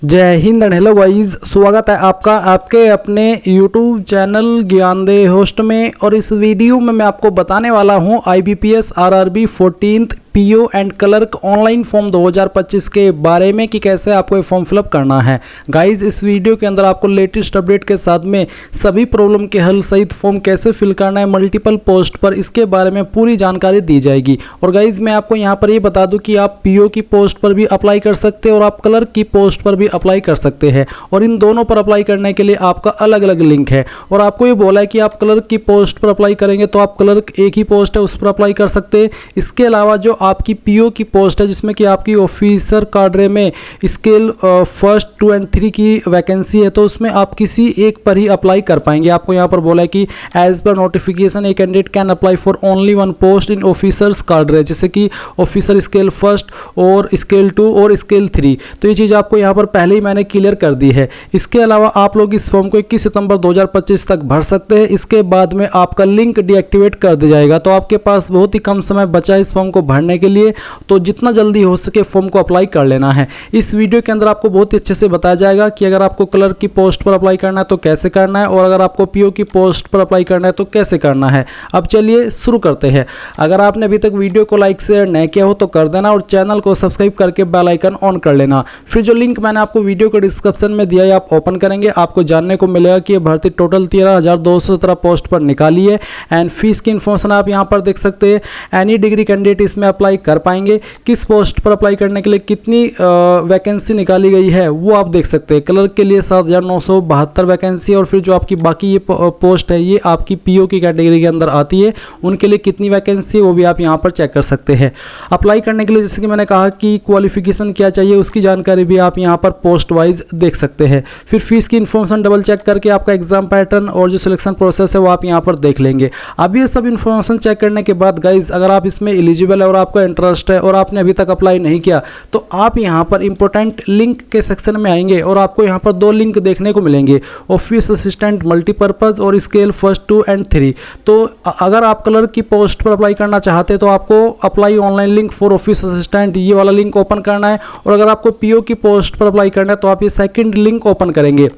जय Hind and hello guys, स्वागत है आपका आपके अपने YouTube चैनल ज्ञानदेह होस्ट में। और इस वीडियो में मैं आपको बताने वाला हूं IBPS RRB 14th PO and clerk online form 2025 के बारे में कि कैसे आपको ये फॉर्म फिलअप करना है। गाइस, इस वीडियो के अंदर आपको लेटेस्ट अपडेट के साथ में सभी प्रॉब्लम के हल सहित फॉर्म कैसे फिल करना है मल्टीपल पोस्ट पर, इसके बारे में पूरी जानकारी दी जाएगी। और गाइस, मैं आपको यहाँ पर ये बता दूं कि आप PO की पोस्ट पर भी अप्लाई कर सकते हैं और आप क्लर्क की पोस्ट पर भी अप्लाई कर सकते हैं। और इन दोनों पर अप्लाई करने के लिए आपका अलग अलग लिंक है। और आपको ये बोला है कि आप क्लर्क की पोस्ट पर अप्लाई करेंगे तो आप क्लर्क एक ही पोस्ट है उस पर अप्लाई कर सकते हैं। इसके अलावा जो आपकी PO की पोस्ट है जिसमें कि आपकी ऑफिसर काडरे में स्केल 1, 2 एंड 3 की वैकेंसी है, तो उसमें आप किसी एक पर ही अप्लाई कर पाएंगे। आपको यहाँ पर बोला है कि as per notification a candidate can apply for only one post in officers cadre, जैसे कि ऑफिसर स्केल 1 और स्केल 2 और स्केल 3। तो ये चीज़ आपको यहाँ पर पहले ही मैंने क्लियर कर दी है। इसके अलावा आप लोग इस फॉर्म को 21 सितंबर 2025 तक भर सकते हैं। इसके बाद में आपका लिंक डीएक्टिवेट कर दिया जाएगा। तो आपके पास बहुत ही कम समय बचा है इस फॉर्म को भरने के लिए, तो जितना जल्दी हो सके फॉर्म को अप्लाई कर लेना है। इस वीडियो के अंदर आपको बहुत ही अच्छे से बताया जाएगा कि अगर आपको क्लर्क की पोस्ट पर अप्लाई करना है तो कैसे करना है, और अगर आपको PO की पोस्ट पर अप्लाई करना है तो कैसे करना है। अब चलिए शुरू करते हैं। अगर आपने अभी तक वीडियो को लाइक शेयर नहीं किया हो तो कर देना और चैनल को सब्सक्राइब करके बेल आइकन ऑन कर लेना। फिर जो लिंक मैंने आपको वीडियो के डिस्क्रिप्शन में दिया है आप ओपन करेंगे, आपको जानने को मिलेगा कि ये भर्ती टोटल 13,217 पोस्ट पर निकाली है। एंड फीस की इन्फॉर्मेशन आप यहाँ पर देख सकते हैं। एनी डिग्री कैंडिडेट इसमें अप्लाई कर पाएंगे। किस पोस्ट पर अप्लाई करने के लिए कितनी वैकेंसी निकाली गई है वो आप देख सकते हैं। क्लर्क के लिए 7,972 वैकेंसी, और फिर जो आपकी बाकी ये पोस्ट है ये आपकी PO की कैटेगरी के अंदर आती है, उनके लिए कितनी वैकेंसी है वो भी आप यहाँ पर चेक कर सकते हैं। अप्लाई करने के लिए जैसे कि मैंने कहा कि क्वालिफिकेशन क्या चाहिए उसकी जानकारी भी आप यहाँ पर पोस्ट वाइज देख सकते हैं। फिर फीस की इन्फॉर्मेशन डबल चेक करके आपका एग्जाम पैटर्न और जो सिलेक्शन प्रोसेस है वो आप यहाँ पर देख लेंगे। अब ये सब इन्फॉर्मेशन चेक करने के बाद गाइज, अगर आप इसमें एलिजिबल है और आपका इंटरेस्ट है और आपने अभी तक अप्लाई नहीं किया तो आप यहाँ पर इंपॉर्टेंट लिंक के सेक्शन में आएंगे और आपको यहाँ पर 2 लिंक देखने को मिलेंगे, ऑफिस असिस्टेंट मल्टीपर्पज और स्केल 1, 2 एंड 3। तो अगर आप क्लर्क की पोस्ट पर अप्लाई करना चाहते हैं तो आपको apply online link for office assistant ये वाला लिंक ओपन करना है। और अगर आपको PO की पोस्ट पर अप्लाई करना है तो आप ये सेकंड लिंक ओपन करेंगे।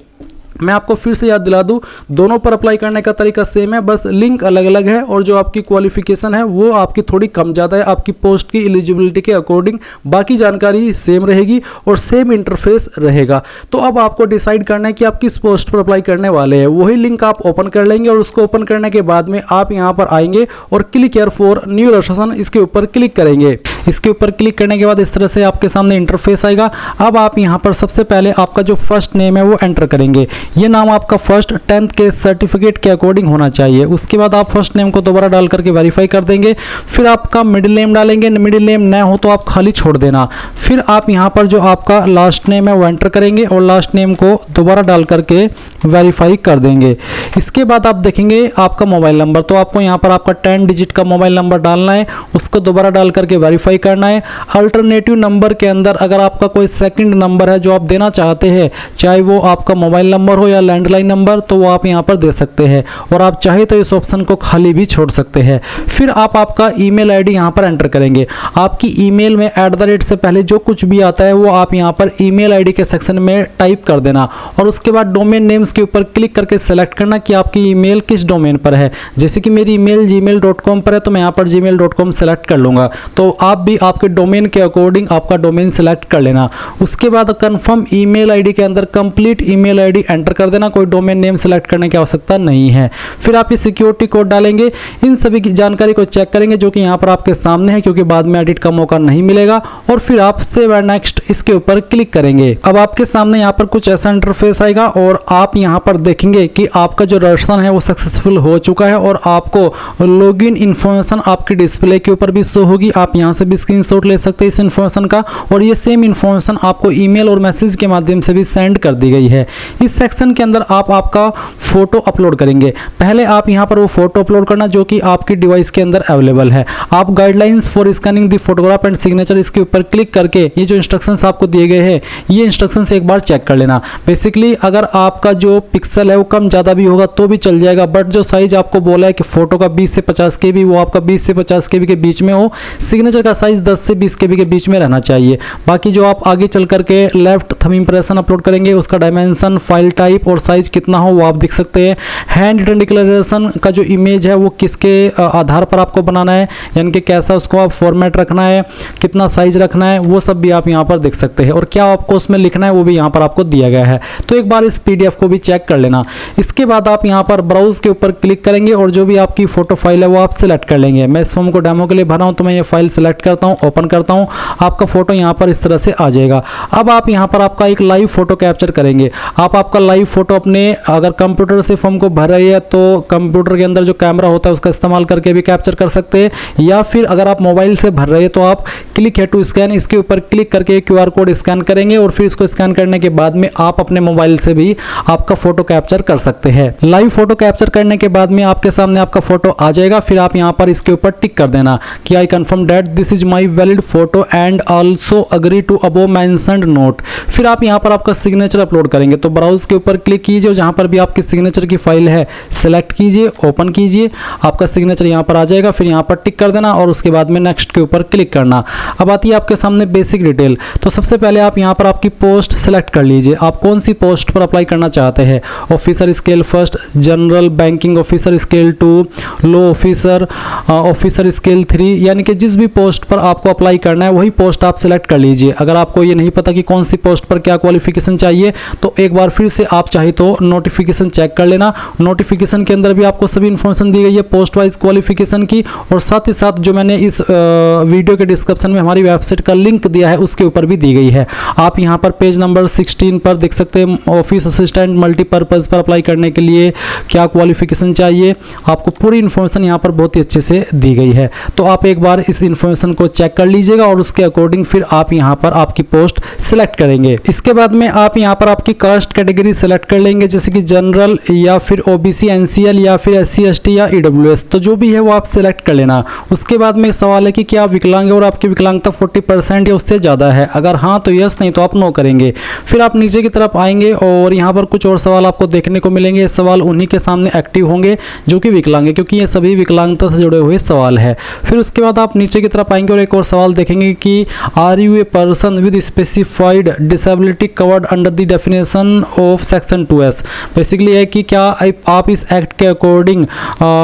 मैं आपको फिर से याद दिला दूं, दोनों पर अप्लाई करने का तरीका सेम है, बस लिंक अलग अलग है और जो आपकी क्वालिफिकेशन है वो आपकी थोड़ी कम ज़्यादा है आपकी पोस्ट की एलिजिबिलिटी के अकॉर्डिंग। बाकी जानकारी सेम रहेगी और सेम इंटरफेस रहेगा। तो अब आपको डिसाइड करना है कि आप किस पोस्ट पर अप्लाई करने वाले हैं। वही लिंक आप ओपन कर लेंगे और उसको ओपन करने के बाद में आप यहाँ पर आएंगे और click here for new registration इसके ऊपर क्लिक करेंगे। इसके ऊपर क्लिक करने के बाद इस तरह से आपके सामने इंटरफेस आएगा। अब आप यहाँ पर सबसे पहले आपका जो फर्स्ट नेम है वो एंटर करेंगे। ये नाम आपका फर्स्ट 10th के सर्टिफिकेट के अकॉर्डिंग होना चाहिए। उसके बाद आप फर्स्ट नेम को दोबारा डाल करके वेरीफाई कर देंगे। फिर आपका मिडिल नेम डालेंगे, मिडिल नेम न हो तो आप खाली छोड़ देना। फिर आप यहाँ पर जो आपका लास्ट नेम है वो एंटर करेंगे और लास्ट नेम को दोबारा डाल करके वेरीफाई कर देंगे। इसके बाद आप देखेंगे आपका मोबाइल नंबर, तो आपको यहाँ पर आपका 10 डिजिट का मोबाइल नंबर डालना है, उसको दोबारा डाल करके वेरीफाई करना है। अल्टरनेटिव नंबर के अंदर अगर आपका कोई सेकंड नंबर है जो आप देना चाहते हैं, चाहे वो आपका मोबाइल नंबर हो या लैंडलाइन नंबर, तो वो आप यहाँ पर दे सकते हैं और आप चाहे तो इस ऑप्शन को खाली भी छोड़ सकते हैं। फिर आप आपका ईमेल आईडी यहाँ पर एंटर करेंगे। आपकी ईमेल में @ से पहले जो कुछ भी आता है वो आप यहाँ पर ईमेल आईडी के सेक्शन में टाइप कर देना और उसके बाद डोमेन नेम्स के ऊपर क्लिक करके सेलेक्ट करना कि आपकी ईमेल किस डोमेन पर है। जैसे कि मेरी ईमेल gmail.com पर है तो मैं यहाँ पर gmail.com सेलेक्ट कर लूँगा। तो आप भी आपके डोमेन के अकॉर्डिंग आपका डोमेन सेलेक्ट कर लेना। उसके बाद कन्फर्म ईमेल आईडी के अंदर कंप्लीट ईमेल आईडी एंटर कर देना, कोई डोमेन नेम सेलेक्ट करने की आवश्यकता नहीं है। फिर आप ये सिक्योरिटी कोड डालेंगे। इन सभी की जानकारी को चेक करेंगे जो कि यहाँ पर आपके सामने है, क्योंकि बाद में एडिट का मौका नहीं मिलेगा। और फिर आप सेव एंड नेक्स्ट इसके ऊपर क्लिक करेंगे। अब आपके सामने यहाँ पर कुछ ऐसा इंटरफेस आएगा और आप यहाँ पर देखेंगे कि आपका जो रजिस्ट्रेशन है वो सक्सेसफुल हो चुका है और आपको लॉगिन इन्फॉर्मेशन आपकी डिस्प्ले के ऊपर भी शो होगी। आप यहाँ से भी स्क्रीनशॉट ले सकते हैं इस इन्फॉर्मेशन का, और ये सेम इन्फॉर्मेशन आपको ईमेल और मैसेज के माध्यम से भी सेंड कर दी गई है। इस सेक्शन के अंदर आप आपका फोटो अपलोड करेंगे। पहले आप यहाँ पर वो फोटो अपलोड करना जो कि आपकी डिवाइस के अंदर अवेलेबल है। आप guidelines for scanning the photograph and signature इसके ऊपर क्लिक करके ये जो इंस्ट्रक्शंस आपको दिए गए हैं ये इंस्ट्रक्शंस एक बार चेक कर लेना। बेसिकली अगर आपका जो पिक्सल है वो कम ज़्यादा भी होगा तो भी चल जाएगा, बट जो साइज आपको बोला है कि फोटो का 20 से 50 KB वो आपका 20 से 50 KB के बीच में हो। सिग्नेचर का साइज़ 10 से 20 KB के बीच में रहना चाहिए। बाकी जो आप आगे चल करके लेफ्ट थंब इम्प्रेशन अपलोड करेंगे उसका डायमेंशन, फाइल टाइप और साइज कितना हो वो आप देख सकते हैं। हैंड रिटन डिक्लेरेशन का जो इमेज है वो किसके आधार पर आपको बनाना है, यानी कि कैसा उसको आप फॉर्मेट रखना है, कितना साइज रखना है, वो सब भी आप यहाँ पर देख सकते हैं। और क्या आपको उसमें लिखना है वो भी यहाँ पर आपको दिया गया है। तो एक बार इस PDF को भी चेक कर लेना। इसके बाद आप यहाँ पर ब्राउज के ऊपर क्लिक करेंगे और जो भी आपकी फोटो फाइल है वो आप सिलेक्ट कर लेंगे। मैं इस फॉर्म को डेमो के लिए भरा हूँ तो मैं ये फाइल सिलेक्ट करता हूँ, ओपन करता हूँ, आपका फोटो यहाँ पर इस तरह से आ जाएगा। अब आप यहाँ पर आपका एक लाइव फोटो कैप्चर करेंगे। आप आपका लाइव फोटो अपने अगर कंप्यूटर से फॉर्म को भर रही है तो कंप्यूटर के अंदर जो कैमरा होता है उसका इस्तेमाल करके भी कैप्चर कर सकते हैं, या फिर अगर आप मोबाइल से भर रहे हैं तो आप क्लिक है टू स्कैन, इसके ऊपर क्लिक करके QR कोड स्कैन करेंगे और फिर इसको स्कैन करने के बाद में आप अपने मोबाइल से भी आपका फोटो कैप्चर कर सकते हैं। लाइव फोटो कैप्चर करने के बाद में आपके सामने आपका फोटो आ जाएगा। फिर आप यहाँ पर इसके ऊपर टिक कर देना कि I confirm that this is my valid photo and also agree to above mentioned note. फिर आप यहाँ पर आपका सिग्नेचर अपलोड करेंगे तो ब्राउज के ऊपर क्लिक कीजिए और जहाँ पर भी आपकी सिग्नेचर की फाइल है सेलेक्ट कीजिए, ओपन कीजिए, आपका सिग्नेचर यहाँ पर आ जाएगा। फिर यहाँ पर टिक कर देना और उसके बाद में नेक्स्ट के ऊपर क्लिक करना। अब आती है आपके सामने बेसिक डिटेल। तो सबसे पहले आप यहाँ पर आपकी पोस्ट सेलेक्ट कर लीजिए, आप कौन सी पोस्ट पर अप्लाई करना चाहते हैं। Officer scale 1, general banking officer scale 2, लो ऑफिसर, ऑफिसर स्केल 3, यानी कि जिस भी पोस्ट पर आपको अप्लाई करना है वही पोस्ट आप सेलेक्ट कर लीजिए। अगर आपको ये नहीं पता कि कौन सी पोस्ट पर क्या क्वालिफिकेशन चाहिए तो एक बार फिर से आप चाहे तो नोटिफिकेशन चेक कर लेना। नोटिफिकेशन के अंदर भी आपको सभी इंफॉर्मेशन दी गई है पोस्ट वाइज क्वालिफिकेशन की, और साथ ही साथ जो मैंने इस वीडियो के डिस्क्रिप्शन में हमारी वेबसाइट का लिंक दिया है उसके ऊपर भी दी गई है। आप यहाँ पर पेज नंबर 16 पर देख सकते हैं ऑफिस असिस्टेंट मल्टीपर्पज़ पर अप्लाई करने के लिए क्या क्वालिफिकेशन चाहिए, आपको पूरी इन्फॉर्मेशन यहाँ पर बहुत ही अच्छे से दी गई है। तो आप एक बार इस इन्फॉर्मेशन को चेक कर लीजिएगा और उसके अकॉर्डिंग फिर आप यहाँ पर आपकी पोस्ट सिलेक्ट करेंगे। इसके बाद में आप यहाँ पर आपकी कास्ट कैटेगरी सेलेक्ट कर लेंगे, जैसे कि जनरल या फिर OBC NCL या फिर SC ST या EWS, तो जो भी है वो आप सिलेक्ट कर लेना। उसके बाद में सवाल है कि क्या आप विकलांग है और आपकी विकलांगता 40% या उससे ज़्यादा है, अगर हाँ तो यस, नहीं तो आप नो करेंगे। फिर आप नीचे की तरफ आएंगे और यहाँ पर कुछ और सवाल आपको देखने को मिलेंगे। ये सवाल उन्हीं के सामने एक्टिव होंगे जो कि विकलांग है, क्योंकि ये सभी विकलांगता से जुड़े हुए सवाल है। फिर उसके बाद आप नीचे की तरफ आएंगे और एक और सवाल देखेंगे कि are you a person with specified disability covered under the definition of section 2S। Basically है कि क्या आप इस एक्ट के अकॉर्डिंग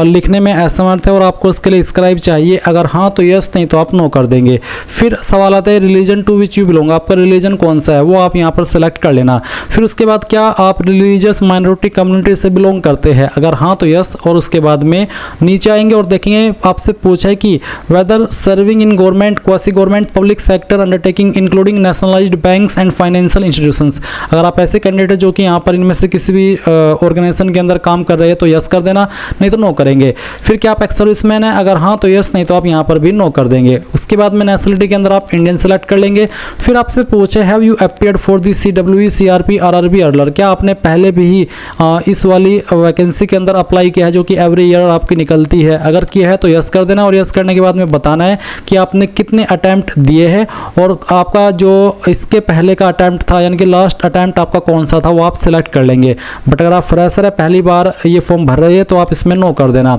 लिखने में असमर्थ है और आपको उसके लिए स्क्राइब चाहिए, अगर हाँ तो यस, नहीं तो आप नो कर देंगे। फिर सवाल आता है religion to which you belong, आपका रिलीजन कौन सा है वो आप यहाँ पर सेलेक्ट कर लेना। फिर उसके बाद क्या आप रिलीजियस माइनॉरिटी कम्युनिटी से बिलोंग करते हैं, अगर हाँ तो यस, और उसके बाद में नीचे आएंगे और देखेंगे आपसे पूछा है कि whether serving in government, quasi government, public sector undertaking including nationalised banks and financial institutions. अगर आप ऐसे कैंडिडेट जो कि यहाँ पर इनमें से किसी भी ऑर्गेनाइजेशन के अंदर काम कर रहे हैं तो यस कर देना, नहीं तो नो करेंगे। फिर क्या आप एक्स सर्विसमैन है, अगर हाँ तो यस, नहीं तो आप यहाँ पर भी नो कर देंगे। उसके बाद में नेशनलिटी के अंदर आप इंडियन सेलेक्ट कर लेंगे। फिर आपसे पूछे have you appeared for the CWE CRP RRB अर्लर, क्या आपने पहले भी ही इस वाली वैकेंसी के अंदर अप्लाई किया है जो कि एवरी ईयर आपकी निकलती है, अगर किया है तो यस कर देना और यस करने के बाद में बताना है कि आपने कितने अटैम्प्ट दिए हैं और आपका जो इसके पहले का अटैम्प्ट था यानी कि लास्ट अटैम्प्ट आपका कौन सा था वो आप सिलेक्ट कर लेंगे। बट अगर आप फ्रेशर है, पहली बार ये फॉर्म भर रहे हैं तो आप इसमें नो कर देना।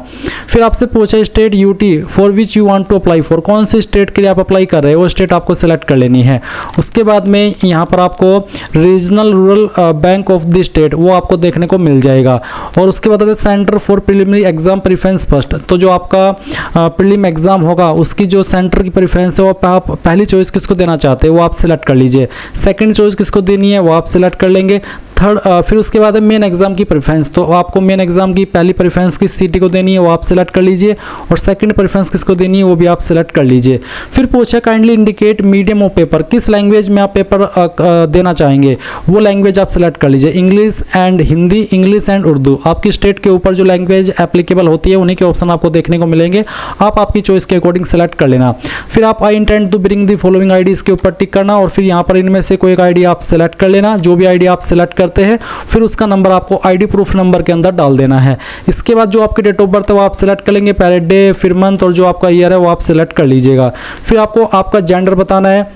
फिर आपसे पूछा state UT for which you want to apply for, कौन से स्टेट के लिए आप अप्लाई कर रहे हैं वो स्टेट आपको सिलेक्ट कर लेनी है। उसके बाद में यहाँ पर आपको regional rural bank of the state वो आपको देखने को मिल जाएगा। और उसके बाद centre for preliminary exam preference first, तो जो आपका प्रीलिम एग्जाम होगा उसकी जो सेंटर की प्रेफरेंस है वो आप पहली चॉइस किसको देना चाहते हैं वो आप सिलेक्ट कर लीजिए। सेकंड चॉइस किसको देनी है वो आप सिलेक्ट कर लेंगे। थर्ड फिर उसके बाद है मेन एग्जाम की प्रेफरेंस, तो आपको मेन एग्जाम की पहली प्रेफरेंस किस सिटी को देनी है वो आप सिलेक्ट कर लीजिए और सेकंड प्रेफरेंस किसको देनी है वो भी आप सिलेक्ट कर लीजिए। फिर पूछा kindly indicate medium of paper, किस लैंग्वेज में आप पेपर देना चाहेंगे वो लैंग्वेज आप सिलेक्ट कर लीजिए। English and Hindi, English and Urdu, आपकी स्टेट के ऊपर जो लैंग्वेज एप्लीकेबल होती है उन्हीं के ऑप्शन आपको देखने को मिलेंगे, आप आपकी चॉइस के अकॉर्डिंग सेलेक्ट कर लेना। फिर आप I intend to bring the following IDs के ऊपर टिक करना और फिर यहाँ पर इनमें से कोई एक आईडी आप सेलेक्ट कर लेना। जो भी आईडी आप सेलेक्ट करते हैं फिर उसका नंबर आपको आईडी प्रूफ नंबर के अंदर डाल देना है। इसके बाद जो आपकी डेट ऑफ बर्थ है वो आप सिलेक्ट कर लेंगे, पैरेड डे, फिर मंथ और जो आपका ईयर है वो आप सिलेक्ट कर लीजिएगा। फिर आपको आपका जेंडर बताना है,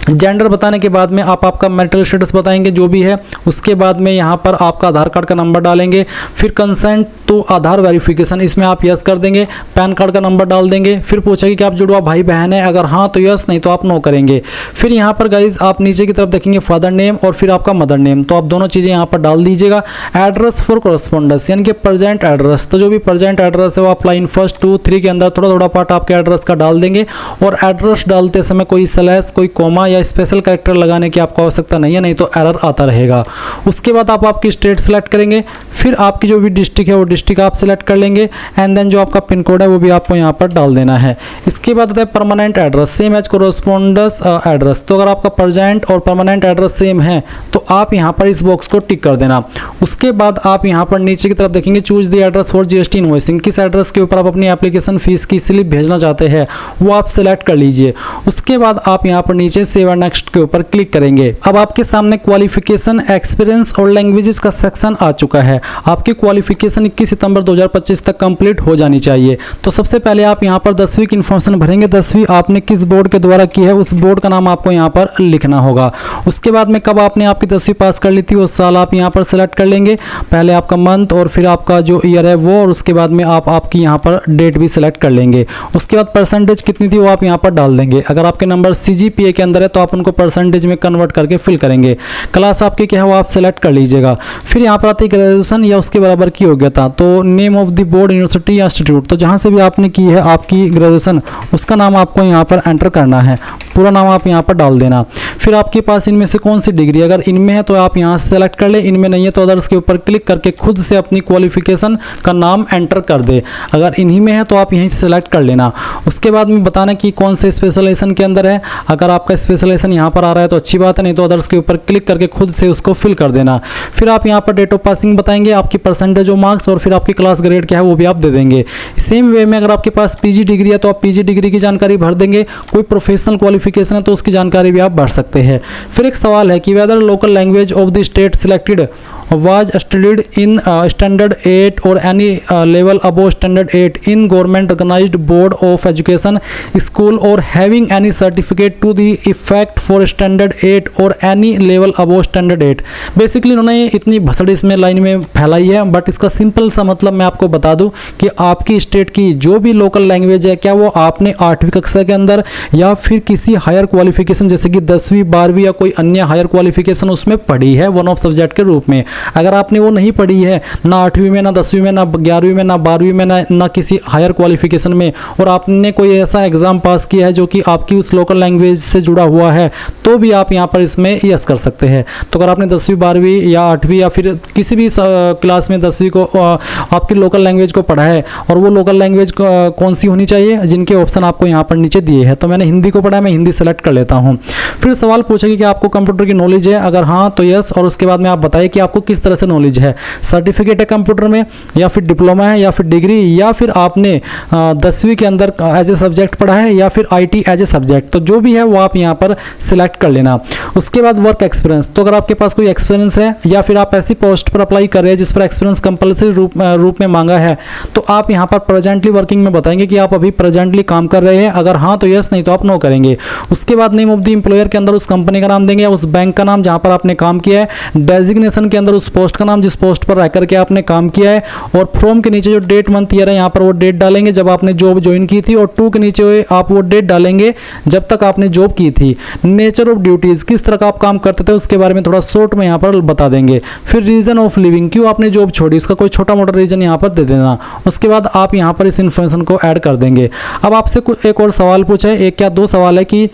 जेंडर बताने के बाद में आप आपका मैरिटल स्टेटस बताएंगे जो भी है, उसके बाद में यहाँ पर आपका आधार कार्ड का नंबर डालेंगे, फिर कंसेंट तो आधार वेरिफिकेशन इसमें आप यस कर देंगे, पैन कार्ड का नंबर डाल देंगे, फिर पूछेगी कि आप जुड़वा भाई बहन है, अगर हाँ तो यस, नहीं तो आप नो करेंगे। फिर यहाँ पर गाइज आप नीचे की तरफ देखेंगे फादर नेम और फिर आपका मदर नेम, तो आप दोनों चीज़ें यहाँ पर डाल दीजिएगा। एड्रेस फॉर कॉरेस्पॉन्डेंस यानी कि प्रेजेंट एड्रेस, तो जो भी प्रेजेंट एड्रेस है वो आप लाइन 1, 2, 3 के अंदर थोड़ा थोड़ा पार्ट आपके एड्रेस का डाल देंगे। और एड्रेस डालते समय कोई स्लैश, कोई कॉमा या स्पेशल कैरेक्टर लगाने की आपको आवश्यकता नहीं है, नहीं तो एरर आता रहेगा। उसके बाद आप आपकी स्टेट सेलेक्ट करेंगे, फिर आपकी जो भी डिस्ट्रिक्ट है वो डिस्ट्रिक्ट आप सेलेक्ट कर लेंगे, एंड देन जो आपका पिन कोड है वो भी आपको यहाँ पर डाल देना है। इसके बाद आता है permanent address, same as correspondence address. तो अगर आपका प्रेजेंट और परमानेंट एड्रेस सेम है तो आप यहाँ पर इस बॉक्स को टिक कर देना। उसके बाद आप यहाँ पर नीचे की तरफ देखेंगे choose the address for GST invoicing, किस एड्रेस के ऊपर आप अपनी एप्लीकेशन फीस की स्लिप भेजना चाहते हैं वो आप सेलेक्ट कर लीजिए। उसके बाद आप यहाँ पर नीचे सेव एंड नेक्स्ट के ऊपर क्लिक करेंगे। अब आपके सामने क्वालिफिकेशन, एक्सपीरियंस और लैंग्वेजेस का सेक्शन आ चुका है। आपकी क्वालिफिकेशन 21 सितंबर 2025 तक कंप्लीट हो जानी चाहिए। तो सबसे पहले आप यहाँ पर 10वीं की इन्फॉर्मेशन भरेंगे, 10वीं आपने किस बोर्ड के द्वारा की है उस बोर्ड का नाम आपको यहाँ पर लिखना होगा। उसके बाद में कब आपने आपकी 10वीं पास कर ली थी उस साल आप यहाँ पर सेलेक्ट कर लेंगे, पहले आपका मंथ और फिर आपका जो ईयर है वो, और उसके बाद में आप आपकी यहाँ पर डेट भी सिलेक्ट कर लेंगे। उसके बाद परसेंटेज कितनी थी वो आप यहाँ पर डाल देंगे। अगर आपके नंबर CGPA के अंदर है तो आप उनको परसेंटेज में कन्वर्ट करके फिल करेंगे। क्लास आपकी क्या है वो आप सेलेक्ट कर लीजिएगा। फिर यहाँ पर आती है ग्रेजुएशन या उसके बराबर की योग्यता, तो name of the board, university या इंस्टीट्यूट, तो जहाँ से भी आपने की है आपकी ग्रेजुएशन उसका नाम आपको यहाँ पर एंटर करना है, पूरा नाम आप यहाँ पर डाल देना। फिर आपके पास इनमें से कौन सी डिग्री, अगर इनमें है तो आप यहाँ से सेलेक्ट कर ले, इनमें नहीं है तो अदर्स के ऊपर क्लिक करके खुद से अपनी क्वालिफिकेशन का नाम एंटर कर दे। अगर इन्हीं में है तो आप यहीं से सेलेक्ट कर लेना। उसके बाद में बताना कि कौन से स्पेशलाइजेशन के अंदर है, अगर आपका स्पेशलाइजेशन यहाँ पर आ रहा है तो अच्छी बात है, नहीं तो अदर्स के ऊपर क्लिक करके खुद से उसको फिल कर देना। फिर आप यहाँ पर डेट ऑफ पासिंग बताएंगे, आपकी परसेंटेज और मार्क्स, और फिर आपकी क्लास ग्रेड क्या है वो भी आप दे देंगे। सेम वे में अगर आपके पास PG डिग्री है तो आप PG डिग्री की जानकारी भर देंगे, कोई प्रोफेशनल क्वालिफिकेशन है तो उसकी जानकारी भी आप भर सकते हैं। फिर एक सवाल है कि whether local language of the state selected was studied in standard 8 or any level above standard 8 in government recognized board of education school or having any certificate to the effect for standard 8 or any level above standard 8। Basically उन्होंने इतनी भसड़ इसमें line में फैलाई है, but इसका simple सा मतलब मैं आपको बता दूं कि आपकी स्टेट की जो भी लोकल लैंग्वेज है क्या वो आपने 8वीं कक्षा के अंदर या फिर किसी हायर क्वालिफिकेशन जैसे कि 10वीं 12वीं या कोई अन्य हायर क्वालिफिकेशन उसमें पढ़ी है वन ऑफ सब्जेक्ट के रूप में। अगर आपने वो नहीं पढ़ी है, ना 8वीं में, ना 10वीं में, ना 11वीं में, ना 12वीं में, ना किसी हायर क्वालिफिकेशन में, और आपने कोई ऐसा एग्जाम पास किया है जो कि आपकी उस लोकल लैंग्वेज से जुड़ा हुआ है, तो भी आप यहाँ पर इसमें यस कर सकते हैं। तो अगर आपने 10वीं 12वीं या 8वीं या फिर किसी भी क्लास में 10वीं को आपकी लोकल लैंग्वेज को पढ़ा है, और वो लोकल लैंग्वेज कौन सी होनी चाहिए, जिनके ऑप्शन आपको यहाँ पर नीचे दिए हैं, तो मैंने हिंदी को पढ़ा है, मैं हिंदी सेलेक्ट कर लेता हूँ। फिर सवाल पूछेगी कि आपको कंप्यूटर की नॉलेज है, अगर हाँ तो यस, और उसके बाद में आप बताइए कि आपको किस तरह से नॉलेज है, सर्टिफिकेट है कंप्यूटर में, या फिर डिप्लोमा है, या फिर डिग्री, या फिर आपने 10वीं के अंदर एज ए सब्जेक्ट पढ़ा है, या फिर IT एज ए सब्जेक्ट, तो जो भी है वो आप यहाँ पर सिलेक्ट कर लेना। उसके बाद वर्क एक्सपीरियंस, तो अगर आपके पास कोई एक्सपीरियंस है या फिर आप ऐसी पोस्ट पर अप्लाई कर रहे हैं जिस पर एक्सपीरियंस कंपल्सरी रूप में मांगा है, तो आप यहाँ पर प्रेजेंटली वर्किंग में बताएंगे कि आप अभी प्रेजेंटली काम कर रहे हैं, अगर हाँ तो यस, नहीं तो आप नो करेंगे। उसके बाद नेम ऑफ द एम्प्लॉयर के अंदर उस कंपनी का नाम देंगे या उस बैंक का नाम जहाँ पर आपने काम किया है, डेजिग्नेशन के अंदर उस पोस्ट का नाम जिस पोस्ट पर रह करके आपने काम किया है, और फ्रॉम के नीचे जो डेट मंथ ईयर है यहाँ पर वो डेट डालेंगे जब आपने जॉब ज्वाइन की थी, और टू के नीचे आप वो डेट डालेंगे जब तक आपने जॉब की थी। नेचर ऑफ ड्यूटीज, किस तरह का आप काम करते थे उसके बारे में थोड़ा शॉर्ट में यहाँ पर बता देंगे। फिर रीजन ऑफ लिविंग, क्यों आपने जॉब छोड़ी, इसका कोई छोटा मोटा रीजन यहाँ पर दे देना। उसके बाद आप यहाँ पर इस इन्फॉर्मेशन को ऐड कर देंगे। अब आपसे कुछ एक और सवाल पूछा है, एक क्या दो सवाल है कि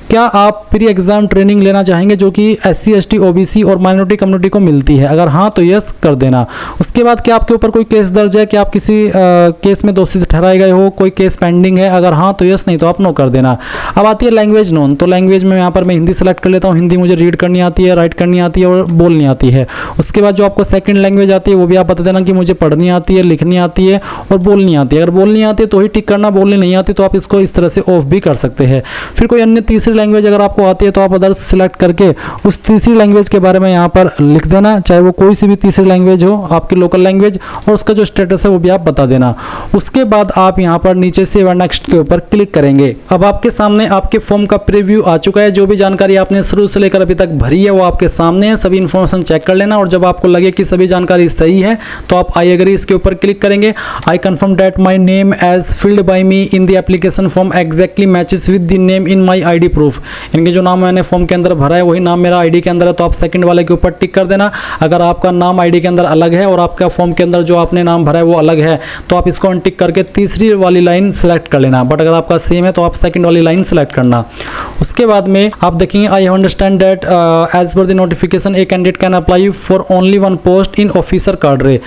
क्या आप प्री एग्जाम ट्रेनिंग लेना चाहेंगे जो कि SC ST OBC और माइनॉरिटी कम्युनिटी को मिलती है, अगर हाँ तो यस कर देना। उसके बाद क्या आपके ऊपर कोई केस दर्ज है, कि आप किसी केस में दोषी ठहराए गए हो, कोई केस पेंडिंग है, अगर हाँ तो यस, नहीं तो आप नो कर देना। अब आती है लैंग्वेज नोन, तो लैंग्वेज में यहाँ पर मैं हिंदी सेलेक्ट कर लेता हूँ, हिंदी मुझे रीड करनी आती है, राइट करनी आती है और बोलनी आती है। उसके बाद जो आपको सेकंड लैंग्वेज आती है वो भी आप बता देना कि मुझे पढ़नी आती है, लिखनी आती है और बोलनी आती है। अगर बोलनी आती है तो ही टिक करना, बोलनी नहीं आती तो आप इसको इस तरह से ऑफ भी कर सकते हैं। फिर कोई अन्य तीसरी लैंग्वेज अगर आपको आती है तो आप अदर्स सिलेक्ट करके उस तीसरी लैंग्वेज के बारे में यहाँ पर लिख देना, चाहे वो कोई सी भी तीसरी लैंग्वेज हो आपकी लोकल लैंग्वेज, और उसका जो स्टेटस है वो भी आप बता देना। उसके बाद आप यहाँ पर नीचे सेव एंड नेक्स्ट के ऊपर क्लिक करेंगे। अब आपके सामने आपके फॉर्म का प्रीव्यू आ चुका है। जो भी जानकारी आपने शुरू से लेकर अभी तक भरी है वो आपके सामने है। सभी इन्फॉर्मेशन चेक कर लेना और जब आपको लगे कि सभी जानकारी सही है तो आप आई एग्री इसके ऊपर क्लिक करेंगे। I confirm that my name as filled by me in the application form exactly matches with the name in my ID proof. इनके जो नाम मैंने फॉर्म के अंदर भरा है वही नाम मेरा आईडी के अंदर है, तो आप सेकंड वाले के ऊपर टिक कर देना। अगर आपका नाम आईडी के अंदर अलग है और आपका फॉर्म के अंदर जो आपने नाम भरा है वो अलग है तो आप इसको अनटिक करके तीसरी वाली लाइन सेलेक्ट कर लेना। बट अगर आपका सेम है तो आप सेकंड वाली लाइन सेलेक्ट करना। उसके बाद में आप देखेंगे I understand that as per the notification a candidate can apply for only one post in officer cadre,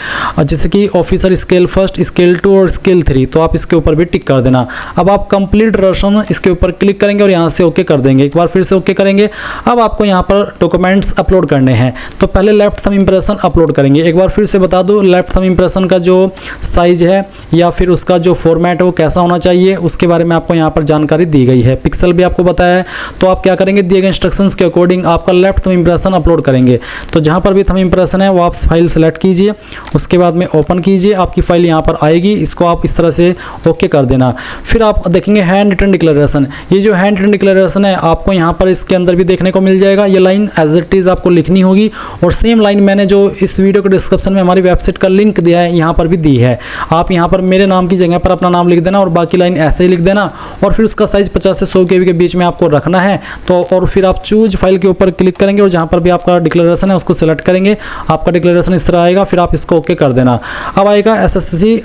जैसे कि ऑफिसर स्केल 1, स्केल 2 और स्केल 3, तो आप इसके ऊपर भी टिक कर देना। अब आप कंप्लीट रसन इसके ऊपर क्लिक करेंगे और यहाँ से ओके कर देंगे। एक बार फिर से ओके करेंगे। अब आपको यहाँ पर डॉक्यूमेंट्स अपलोड करने हैं, तो पहले लेफ्ट थंब इंप्रेशन अपलोड करेंगे। एक बार फिर से बता दूं, लेफ्ट थंब इंप्रेशन का जो साइज है या फिर उसका जो फॉर्मेट है वो कैसा होना चाहिए उसके बारे में आपको यहाँ पर जानकारी दी गई है। पिक्सल भी आपको बताया है। तो आप क्या करेंगे, दिए गए इंस्ट्रक्शंस के अकॉर्डिंग आपका लेफ्ट थंब इंप्रेशन अपलोड करेंगे। तो जहाँ पर भी थंब इंप्रेशन है वो आप फाइल सेलेक्ट कीजिए, उसके बाद में ओपन कीजिए, आपकी फाइल यहाँ पर आएगी। इसको आप इस तरह से ओके कर देना। फिर आप देखेंगे हैंड रिटन डिक्लेरेशन। ये जो हैंड रिटन डिक्लेरेशन है आपको यहाँ पर इसके अंदर भी देखने को मिल जाएगा। ये लाइन एज इट इज आपको लिखनी होगी और सेम लाइन मैंने जो इस वीडियो के डिस्क्रिप्शन में हमारी वेबसाइट का लिंक दिया है यहाँ पर भी दी है। आप यहाँ पर मेरे नाम की जगह पर अपना नाम लिख देना और बाकी लाइन ऐसे ही लिख देना और फिर उसका साइज 50 से 100 KB के बीच में आपको रखना है। तो और फिर आप चूज फाइल के ऊपर क्लिक करेंगे और जहाँ पर भी आपका डिक्लेरेशन है उसको सिलेक्ट करेंगे। आपका डिक्लेरेशन इस तरह आएगा, फिर आप इसको ओके कर देना। अब आएगा SSC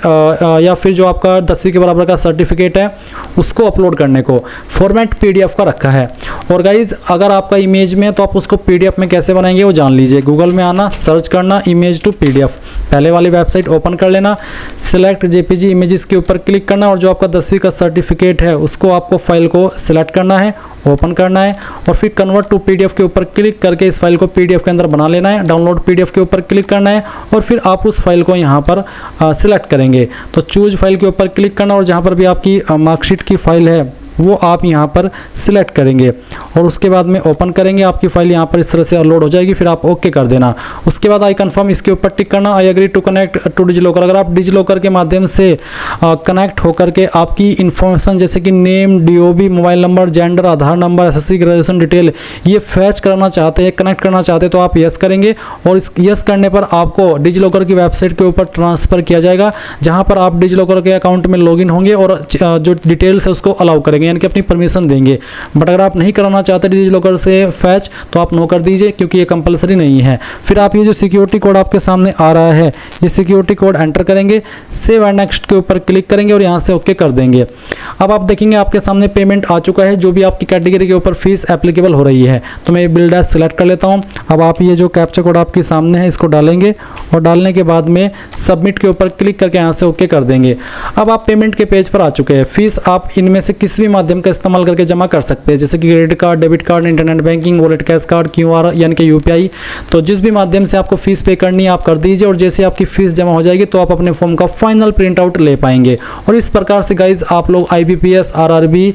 या फिर जो आपका 10वीं के बराबर का सर्टिफिकेट है उसको अपलोड करने को। फॉर्मेट PDF का रखा है। और गाइज अगर आपका इमेज में तो आप उसको PDF में कैसे बनाएंगे वो जान लीजिए। गूगल में आना, सर्च करना इमेज टू PDF, पहले वाली वेबसाइट ओपन कर लेना, सिलेक्ट JPG इमेजेस के ऊपर क्लिक करना और जो आपका 10वीं का सर्टिफिकेट है उसको आपको फाइल को सिलेक्ट करना है, ओपन करना है और फिर कन्वर्ट टू PDF के ऊपर क्लिक करके इस फाइल को PDF के अंदर बना लेना है। डाउनलोड PDF के ऊपर क्लिक करना है और फिर आप उस फाइल को यहाँ पर सिलेक्ट करेंगे। तो चूज फाइल के ऊपर क्लिक करना और जहाँ पर भी आपकी मार्कशीट की फाइल है वो आप यहाँ पर सिलेक्ट करेंगे और उसके बाद में ओपन करेंगे। आपकी फाइल यहाँ पर इस तरह से अपलोड हो जाएगी, फिर आप ओके कर देना। उसके बाद आई कंफर्म इसके ऊपर टिक करना। I agree to connect to DigiLocker. अगर आप डिजिलॉकर के माध्यम से कनेक्ट होकर के आपकी इन्फॉर्मेशन जैसे कि name, DOB, mobile number, gender, Aadhaar number, SSC graduation detail ये फैच करना चाहते हैं, कनेक्ट करना चाहते हैं तो आप यस करेंगे और इस यस करने पर आपको डिजिलॉकर की वेबसाइट के ऊपर ट्रांसफ़र किया जाएगा, जहाँ पर आप डिजिलॉकर के अकाउंट में लॉगिन होंगे और जो डिटेल्स है उसको अलाउ करेंगे, यानी कि अपनी परमिशन देंगे। बट अगर आप नहीं कराना चाहते डिजिलॉकर से फैच तो आप नो कर दीजिए क्योंकि ये कंपलसरी नहीं है। फिर आप ये जो सिक्योरिटी कोड आपके सामने आ रहा है ये सिक्योरिटी कोड एंटर करेंगे, सेव एंड नेक्स्ट के ऊपर क्लिक करेंगे और यहाँ से ओके कर देंगे। अब आप देखेंगे आपके सामने पेमेंट आ चुका है, जो भी आपकी कैटेगरी के ऊपर फीस एप्लीकेबल हो रही है। तो मैं बिल डैश सेलेक्ट कर लेता हूँ। अब आप ये जो कैप्चा कोड आपके सामने है इसको डालेंगे और डालने के बाद में सबमिट के ऊपर क्लिक करके यहाँ से ओके कर देंगे। अब आप पेमेंट के पेज पर आ चुके हैं। फीस आप इनमें से किसी भी माध्यम का इस्तेमाल करके जमा कर सकते हैं, जैसे कि credit card, debit card, internet banking, wallet cash card, QR यानी कि UPI। तो जिस भी माध्यम से आपको फीस पे करनी है आप कर दीजिए और जैसे आपकी फीस जमा हो जाएगी तो आप अपने फॉर्म का फाइनल प्रिंट आउट ले पाएंगे। और इस प्रकार से गाइज आप लोग IBPS RRB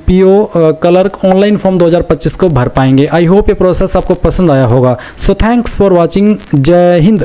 PO clerk online form 2025 को भर पाएंगे। आई होप ये प्रोसेस आपको पसंद आया होगा। So thanks for watching. जय हिंद।